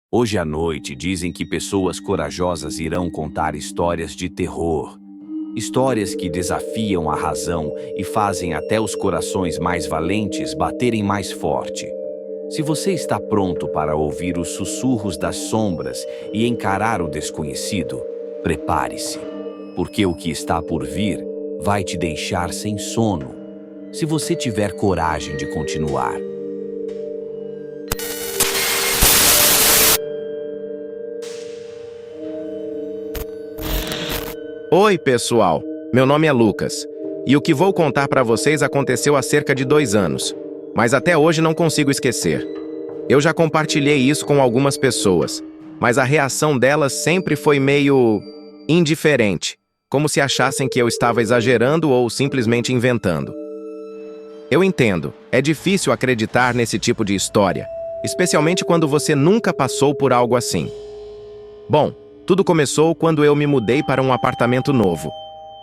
Hoje à noite dizem que pessoas corajosas irão contar histórias de terror. Histórias que desafiam a razão e fazem até os corações mais valentes baterem mais forte. Se você está pronto para ouvir os sussurros das sombras e encarar o desconhecido, prepare-se, porque o que está por vir vai te deixar sem sono, se você tiver coragem de continuar. Oi, pessoal! Meu nome é Lucas, e o que vou contar para vocês aconteceu há cerca de 2 anos, mas até hoje não consigo esquecer. Eu já compartilhei isso com algumas pessoas, mas a reação delas sempre foi meio indiferente, como se achassem que eu estava exagerando ou simplesmente inventando. Eu entendo, é difícil acreditar nesse tipo de história, especialmente quando você nunca passou por algo assim. Bom, tudo começou quando eu me mudei para um apartamento novo.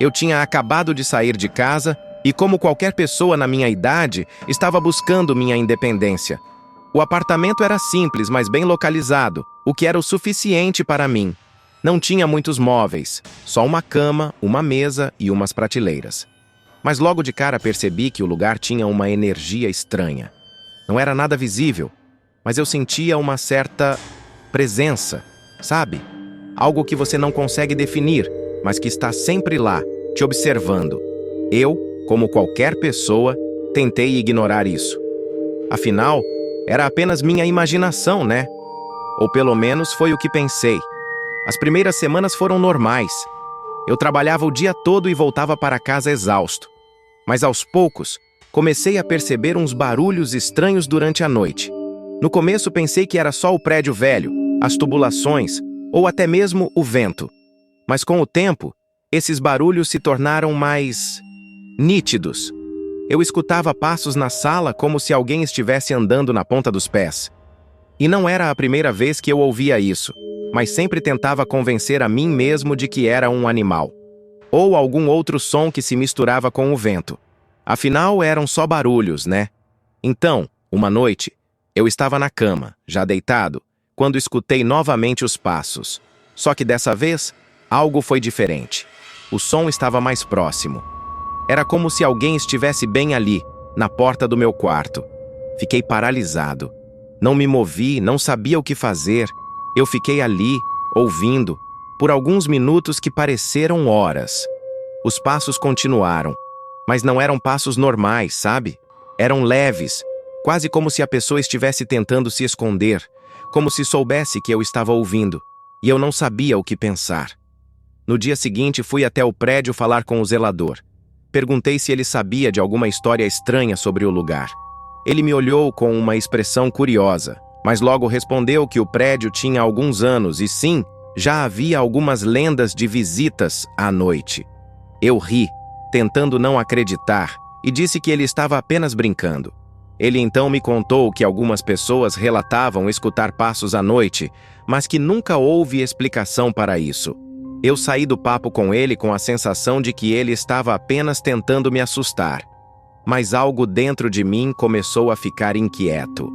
Eu tinha acabado de sair de casa e, como qualquer pessoa na minha idade, estava buscando minha independência. O apartamento era simples, mas bem localizado, o que era o suficiente para mim. Não tinha muitos móveis, só uma cama, uma mesa e umas prateleiras. Mas logo de cara percebi que o lugar tinha uma energia estranha. Não era nada visível, mas eu sentia uma certa presença, sabe? Algo que você não consegue definir, mas que está sempre lá, te observando. Eu, como qualquer pessoa, tentei ignorar isso. Afinal, era apenas minha imaginação, né? Ou pelo menos foi o que pensei. As primeiras semanas foram normais. Eu trabalhava o dia todo e voltava para casa exausto. Mas aos poucos, comecei a perceber uns barulhos estranhos durante a noite. No começo pensei que era só o prédio velho, as tubulações, ou até mesmo o vento. Mas com o tempo, esses barulhos se tornaram mais nítidos. Eu escutava passos na sala como se alguém estivesse andando na ponta dos pés. E não era a primeira vez que eu ouvia isso, mas sempre tentava convencer a mim mesmo de que era um animal. Ou algum outro som que se misturava com o vento. Afinal, eram só barulhos, né? Então, uma noite, eu estava na cama, já deitado, quando escutei novamente os passos. Só que dessa vez, algo foi diferente. O som estava mais próximo. Era como se alguém estivesse bem ali, na porta do meu quarto. Fiquei paralisado. Não me movi, não sabia o que fazer. Eu fiquei ali, ouvindo, por alguns minutos que pareceram horas. Os passos continuaram, mas não eram passos normais, sabe? Eram leves, quase como se a pessoa estivesse tentando se esconder, como se soubesse que eu estava ouvindo, e eu não sabia o que pensar. No dia seguinte, fui até o prédio falar com o zelador. Perguntei se ele sabia de alguma história estranha sobre o lugar. Ele me olhou com uma expressão curiosa, mas logo respondeu que o prédio tinha alguns anos e sim, já havia algumas lendas de visitas à noite. Eu ri, tentando não acreditar, e disse que ele estava apenas brincando. Ele então me contou que algumas pessoas relatavam escutar passos à noite, mas que nunca houve explicação para isso. Eu saí do papo com ele com a sensação de que ele estava apenas tentando me assustar. Mas algo dentro de mim começou a ficar inquieto.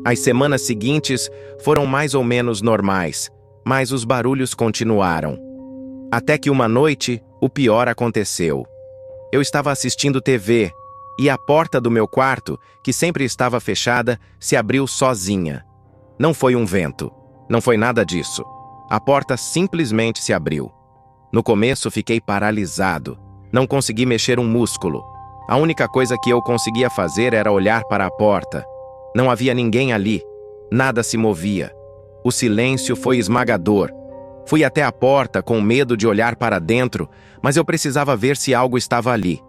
As semanas seguintes foram mais ou menos normais, mas os barulhos continuaram. Até que uma noite, o pior aconteceu. Eu estava assistindo TV, e a porta do meu quarto, que sempre estava fechada, se abriu sozinha. Não foi um vento. Não foi nada disso. A porta simplesmente se abriu. No começo fiquei paralisado. Não consegui mexer um músculo. A única coisa que eu conseguia fazer era olhar para a porta. Não havia ninguém ali. Nada se movia. O silêncio foi esmagador. Fui até a porta com medo de olhar para dentro, mas eu precisava ver se algo estava ali.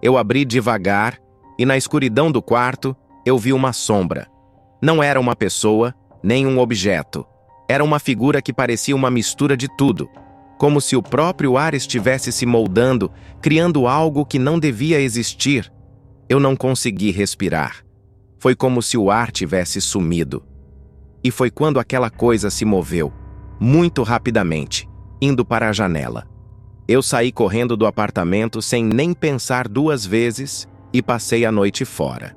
Eu abri devagar e na escuridão do quarto eu vi uma sombra. Não era uma pessoa, nem um objeto. Era uma figura que parecia uma mistura de tudo, como se o próprio ar estivesse se moldando, criando algo que não devia existir. Eu não consegui respirar. Foi como se o ar tivesse sumido. E foi quando aquela coisa se moveu, muito rapidamente, indo para a janela. Eu saí correndo do apartamento sem nem pensar 2 vezes e passei a noite fora.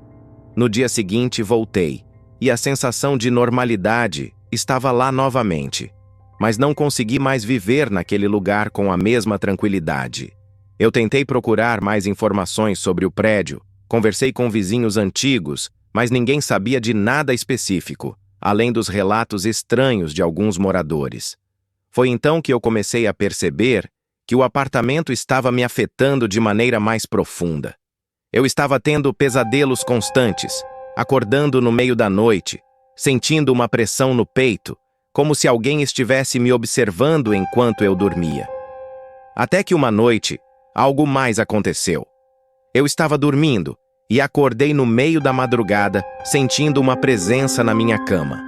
No dia seguinte voltei, e a sensação de normalidade estava lá novamente, mas não consegui mais viver naquele lugar com a mesma tranquilidade. Eu tentei procurar mais informações sobre o prédio, conversei com vizinhos antigos, mas ninguém sabia de nada específico, além dos relatos estranhos de alguns moradores. Foi então que eu comecei a perceber que o apartamento estava me afetando de maneira mais profunda. Eu estava tendo pesadelos constantes, acordando no meio da noite, sentindo uma pressão no peito, como se alguém estivesse me observando enquanto eu dormia. Até que uma noite, algo mais aconteceu. Eu estava dormindo e acordei no meio da madrugada, sentindo uma presença na minha cama.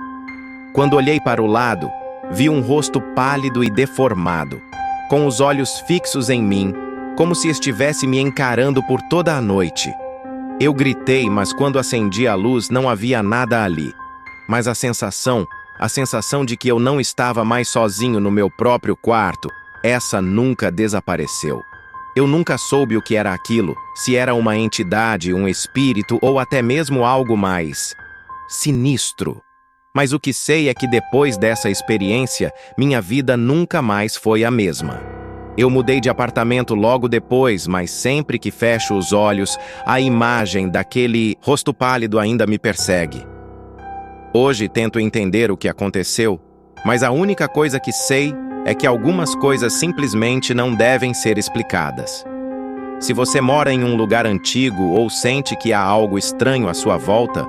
Quando olhei para o lado, vi um rosto pálido e deformado, com os olhos fixos em mim, como se estivesse me encarando por toda a noite. Eu gritei, mas quando acendi a luz não havia nada ali. Mas a sensação de que eu não estava mais sozinho no meu próprio quarto, essa nunca desapareceu. Eu nunca soube o que era aquilo, se era uma entidade, um espírito ou até mesmo algo mais sinistro. Mas o que sei é que depois dessa experiência, minha vida nunca mais foi a mesma. Eu mudei de apartamento logo depois, mas sempre que fecho os olhos, a imagem daquele rosto pálido ainda me persegue. Hoje tento entender o que aconteceu, mas a única coisa que sei é que algumas coisas simplesmente não devem ser explicadas. Se você mora em um lugar antigo ou sente que há algo estranho à sua volta,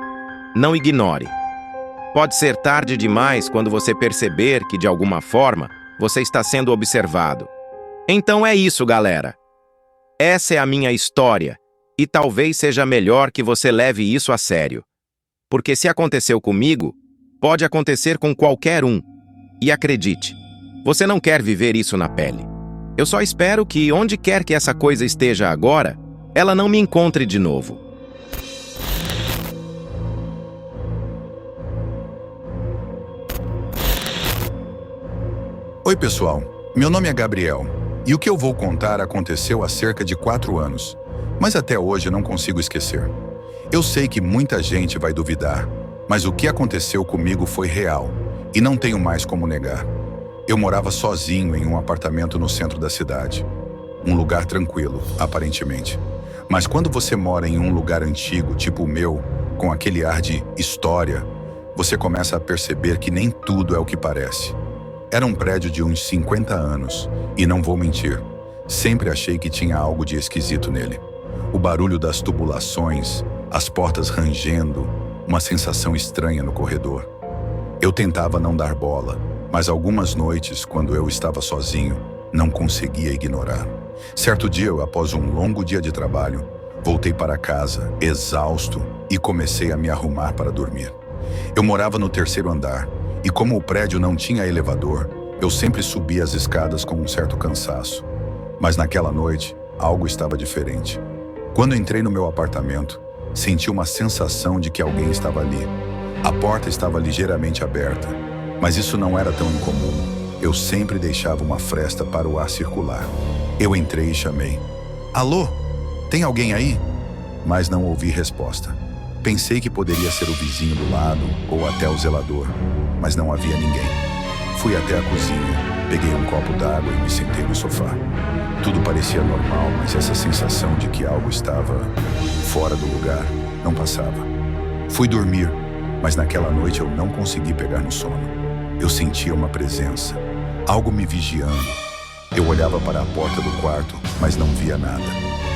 não ignore. Pode ser tarde demais quando você perceber que, de alguma forma, você está sendo observado. Então é isso, galera. Essa é a minha história, e talvez seja melhor que você leve isso a sério. Porque se aconteceu comigo, pode acontecer com qualquer um. E acredite, você não quer viver isso na pele. Eu só espero que, onde quer que essa coisa esteja agora, ela não me encontre de novo. Oi, pessoal. Meu nome é Gabriel, e o que eu vou contar aconteceu há cerca de 4 anos, mas até hoje não consigo esquecer. Eu sei que muita gente vai duvidar, mas o que aconteceu comigo foi real, e não tenho mais como negar. Eu morava sozinho em um apartamento no centro da cidade. Um lugar tranquilo, aparentemente. Mas quando você mora em um lugar antigo, tipo o meu, com aquele ar de história, você começa a perceber que nem tudo é o que parece. Era um prédio de uns 50 anos, e não vou mentir, sempre achei que tinha algo de esquisito nele. O barulho das tubulações, as portas rangendo, uma sensação estranha no corredor. Eu tentava não dar bola, mas algumas noites, quando eu estava sozinho, não conseguia ignorar. Certo dia, após um longo dia de trabalho, voltei para casa, exausto, e comecei a me arrumar para dormir. Eu morava no 3º andar, e como o prédio não tinha elevador, eu sempre subia as escadas com um certo cansaço. Mas naquela noite, algo estava diferente. Quando entrei no meu apartamento, senti uma sensação de que alguém estava ali. A porta estava ligeiramente aberta, mas isso não era tão incomum. Eu sempre deixava uma fresta para o ar circular. Eu entrei e chamei. Alô? Tem alguém aí? Mas não ouvi resposta. Pensei que poderia ser o vizinho do lado ou até o zelador, mas não havia ninguém. Fui até a cozinha, peguei um copo d'água e me sentei no sofá. Tudo parecia normal, mas essa sensação de que algo estava fora do lugar não passava. Fui dormir, mas naquela noite eu não consegui pegar no sono. Eu sentia uma presença, algo me vigiando. Eu olhava para a porta do quarto, mas não via nada.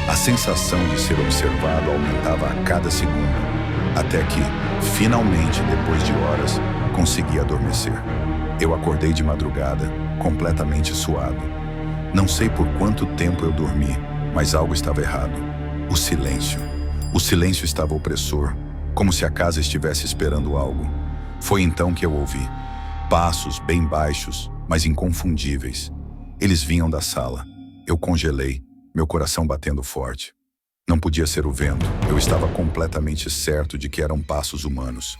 A sensação de ser observado aumentava a cada segundo. Até que, finalmente, depois de horas, consegui adormecer. Eu acordei de madrugada, completamente suado. Não sei por quanto tempo eu dormi, mas algo estava errado. O silêncio. O silêncio estava opressor, como se a casa estivesse esperando algo. Foi então que eu ouvi. Passos bem baixos, mas inconfundíveis. Eles vinham da sala. Eu congelei, meu coração batendo forte. Não podia ser o vento, eu estava completamente certo de que eram passos humanos.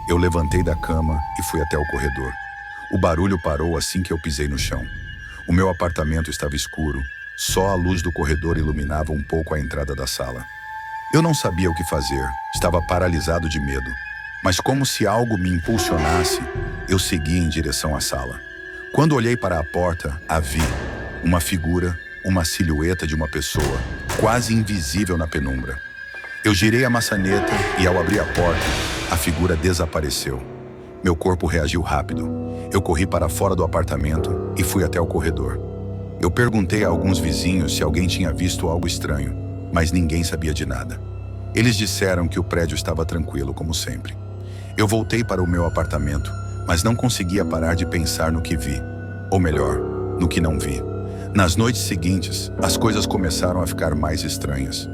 Eu levantei da cama e fui até o corredor. O barulho parou assim que eu pisei no chão. O meu apartamento estava escuro, só a luz do corredor iluminava um pouco a entrada da sala. Eu não sabia o que fazer, estava paralisado de medo. Mas como se algo me impulsionasse, eu segui em direção à sala. Quando olhei para a porta, a vi. Uma figura, uma silhueta de uma pessoa, quase invisível na penumbra. Eu girei a maçaneta e, ao abrir a porta, a figura desapareceu. Meu corpo reagiu rápido. Eu corri para fora do apartamento e fui até o corredor. Eu perguntei a alguns vizinhos se alguém tinha visto algo estranho, mas ninguém sabia de nada. Eles disseram que o prédio estava tranquilo, como sempre. Eu voltei para o meu apartamento, mas não conseguia parar de pensar no que vi. Ou melhor, no que não vi. Nas noites seguintes, as coisas começaram a ficar mais estranhas.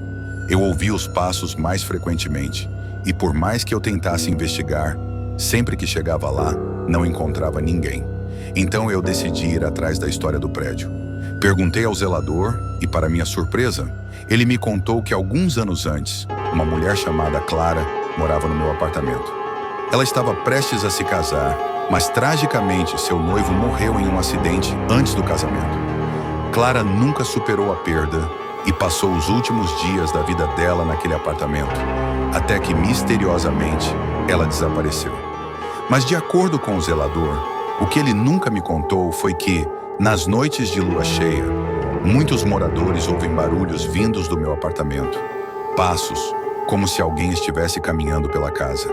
Eu ouvi os passos mais frequentemente, e por mais que eu tentasse investigar, sempre que chegava lá, não encontrava ninguém. Então eu decidi ir atrás da história do prédio. Perguntei ao zelador e, para minha surpresa, ele me contou que alguns anos antes, uma mulher chamada Clara morava no meu apartamento. Ela estava prestes a se casar, mas tragicamente seu noivo morreu em um acidente antes do casamento. Clara nunca superou a perda e passou os últimos dias da vida dela naquele apartamento, até que misteriosamente ela desapareceu. Mas de acordo com o zelador, o que ele nunca me contou foi que, nas noites de lua cheia, muitos moradores ouvem barulhos vindos do meu apartamento. Passos, como se alguém estivesse caminhando pela casa.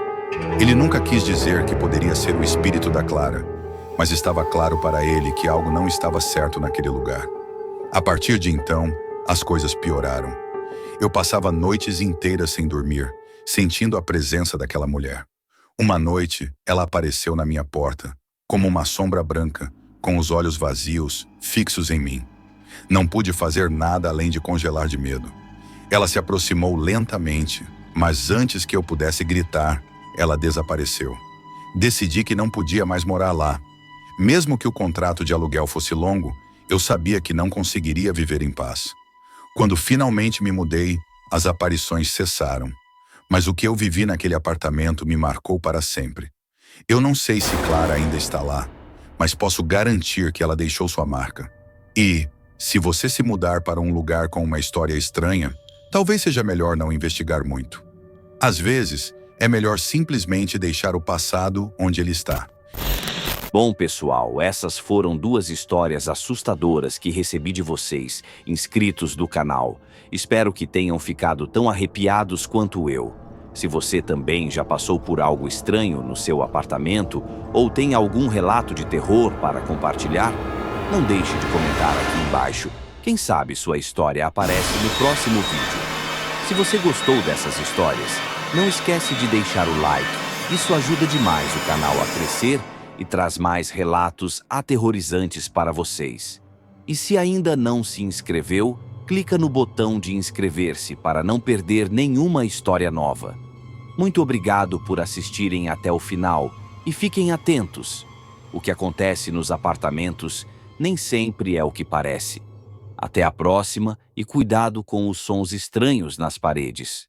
Ele nunca quis dizer que poderia ser o espírito da Clara, mas estava claro para ele que algo não estava certo naquele lugar. A partir de então, as coisas pioraram. Eu passava noites inteiras sem dormir, sentindo a presença daquela mulher. Uma noite, ela apareceu na minha porta, como uma sombra branca, com os olhos vazios, fixos em mim. Não pude fazer nada além de congelar de medo. Ela se aproximou lentamente, mas antes que eu pudesse gritar, ela desapareceu. Decidi que não podia mais morar lá. Mesmo que o contrato de aluguel fosse longo, eu sabia que não conseguiria viver em paz. Quando finalmente me mudei, as aparições cessaram. Mas o que eu vivi naquele apartamento me marcou para sempre. Eu não sei se Clara ainda está lá, mas posso garantir que ela deixou sua marca. E, se você se mudar para um lugar com uma história estranha, talvez seja melhor não investigar muito. Às vezes, é melhor simplesmente deixar o passado onde ele está. Bom, pessoal, essas foram 2 histórias assustadoras que recebi de vocês, inscritos do canal. Espero que tenham ficado tão arrepiados quanto eu. Se você também já passou por algo estranho no seu apartamento ou tem algum relato de terror para compartilhar, não deixe de comentar aqui embaixo. Quem sabe sua história aparece no próximo vídeo. Se você gostou dessas histórias, não esquece de deixar o like. Isso ajuda demais o canal a crescer e traz mais relatos aterrorizantes para vocês. E se ainda não se inscreveu, clica no botão de inscrever-se para não perder nenhuma história nova. Muito obrigado por assistirem até o final e fiquem atentos. O que acontece nos apartamentos nem sempre é o que parece. Até a próxima e cuidado com os sons estranhos nas paredes.